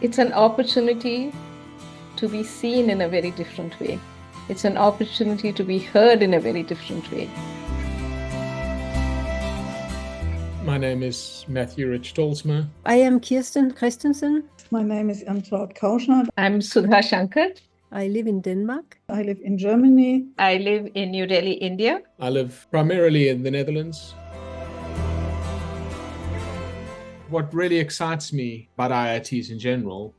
It's an opportunity to be seen in a very different way. It's an opportunity to be heard in a very different way. My name is Matthew Rich Tolsma. I am Kirsten Christensen. My name is Antwort Kauschner. I'm Sudha Shankar. I live in Denmark. I live in Germany. I live in New Delhi, India. I live primarily in the Netherlands. What really excites me about IITs in general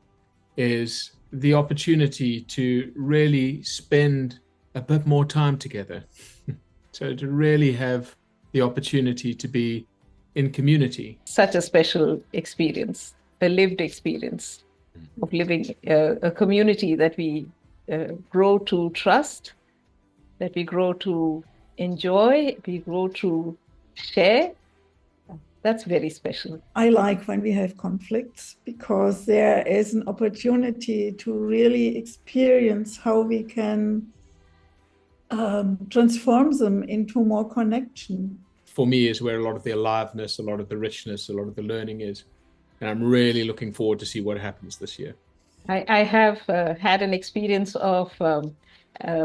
is the opportunity to really spend a bit more time together. So to really have the opportunity to be in community. Such a special experience, a lived experience of living a community that we grow to trust, that we grow to enjoy, we grow to share. That's very special. I like when we have conflicts because there is an opportunity to really experience how we can transform them into more connection. For me is where a lot of the aliveness, a lot of the richness, a lot of the learning is. And I'm really looking forward to see what happens this year. I have had an experience of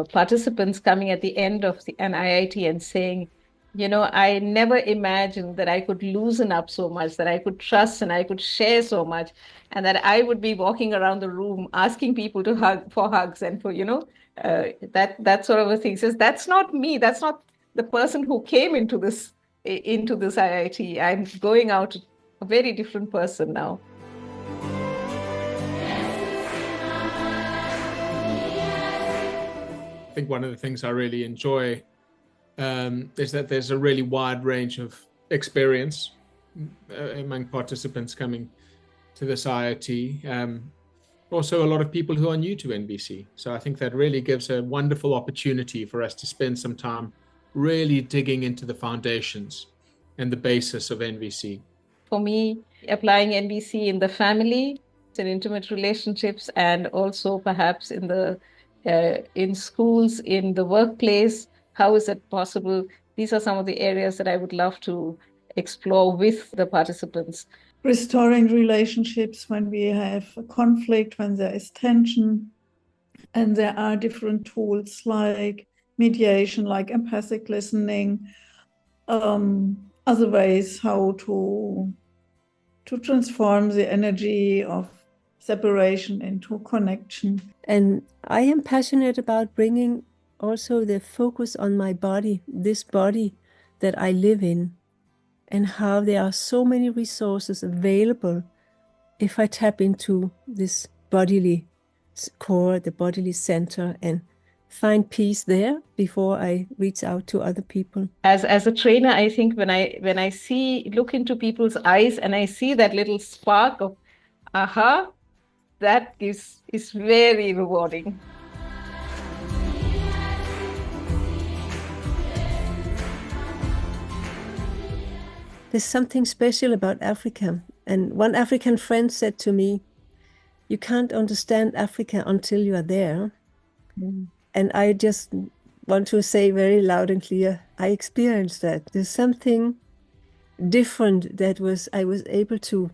participants coming at the end of an IIT and saying, you know, I never imagined that I could loosen up so much, that I could trust and I could share so much, and that I would be walking around the room asking people to hug for hugs and for, that sort of a thing. Says, that's not me. That's not the person who came into this IIT. I'm going out a very different person now. I think one of the things I really enjoy is that there's a really wide range of experience among participants coming to this IIT. Also a lot of people who are new to NVC. So I think that really gives a wonderful opportunity for us to spend some time really digging into the foundations and the basis of NVC. For me, applying NVC in the family, in intimate relationships, and also perhaps in schools, in the workplace, how is it possible? These are some of the areas that I would love to explore with the participants. Restoring relationships when we have a conflict, when there is tension. And there are different tools like mediation, like empathic listening, other ways how to transform the energy of separation into connection. And I am passionate about bringing also the focus on my body, this body that I live in, and how there are so many resources available if I tap into this bodily core, the bodily center, and find peace there before I reach out to other people. As a trainer, I think when I look into people's eyes and I see that little spark of aha, that is very rewarding. There's something special about Africa. And one African friend said to me, you can't understand Africa until you are there. Mm. And I just want to say very loud and clear, I experienced that. There's something different that I was able to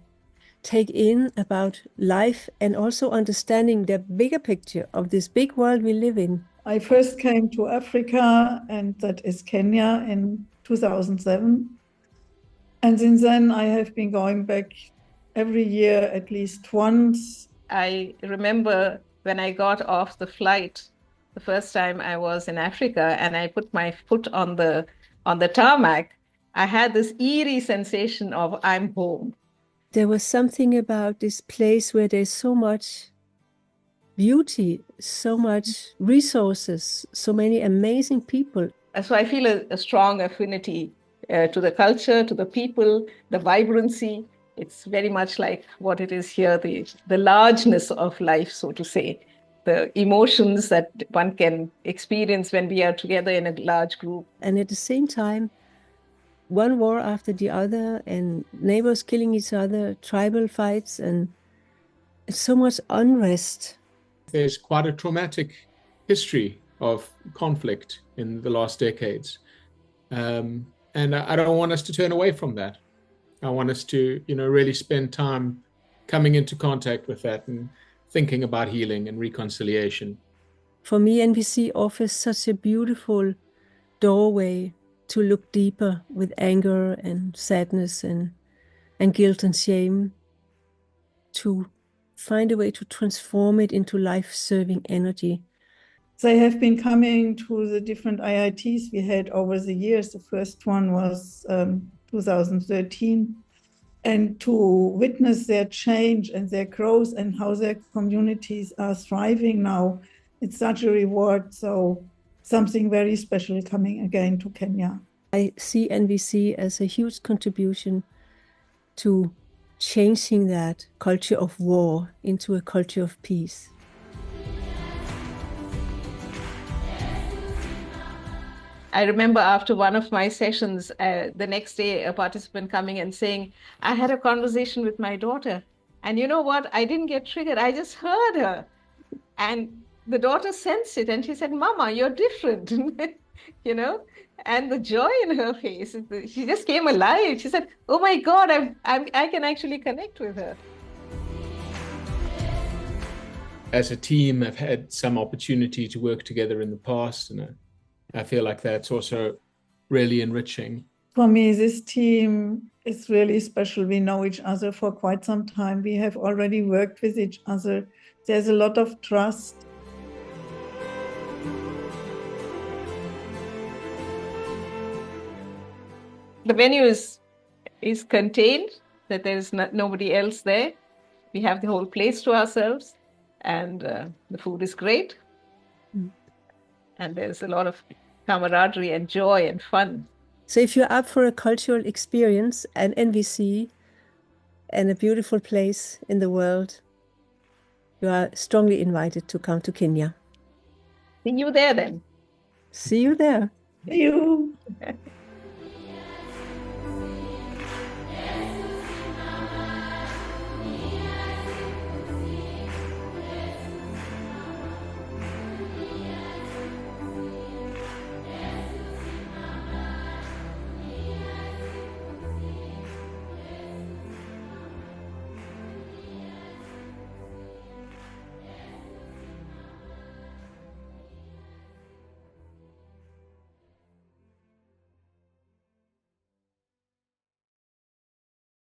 take in about life and also understanding the bigger picture of this big world we live in. I first came to Africa, and that is Kenya, in 2007. And since then, I have been going back every year at least once. I remember when I got off the flight, the first time I was in Africa, and I put my foot on the tarmac, I had this eerie sensation of I'm home. There was something about this place where there's so much beauty, so much resources, so many amazing people. So I feel a strong affinity to the culture, to the people, the vibrancy. It's very much like what it is here, the largeness of life, so to say, the emotions that one can experience when we are together in a large group. And at the same time, one war after the other, and neighbors killing each other, tribal fights, and so much unrest. There's quite a traumatic history of conflict in the last decades. And I don't want us to turn away from that. I want us to, really spend time coming into contact with that and thinking about healing and reconciliation. For me, NVC offers such a beautiful doorway to look deeper with anger and sadness and guilt and shame, to find a way to transform it into life-serving energy. They have been coming to the different IITs we had over the years. The first one was 2013. And to witness their change and their growth and how their communities are thriving now, it's such a reward. So something very special coming again to Kenya. I see NVC as a huge contribution to changing that culture of war into a culture of peace. I remember after one of my sessions, the next day, a participant coming and saying, I had a conversation with my daughter. And you know what? I didn't get triggered. I just heard her. And the daughter sensed it. And she said, Mama, you're different. You know, and the joy in her face, she just came alive. She said, oh my God, I can actually connect with her. As a team, I've had some opportunity to work together in the past, and I feel like that's also really enriching. For me, this team is really special. We know each other for quite some time. We have already worked with each other. There's a lot of trust. The venue is contained, that there's nobody else there. We have the whole place to ourselves, and the food is great. And there's a lot of camaraderie and joy and fun. So if you're up for a cultural experience, an NVC, and a beautiful place in the world, you are strongly invited to come to Kenya. See you there then. See you there. See you.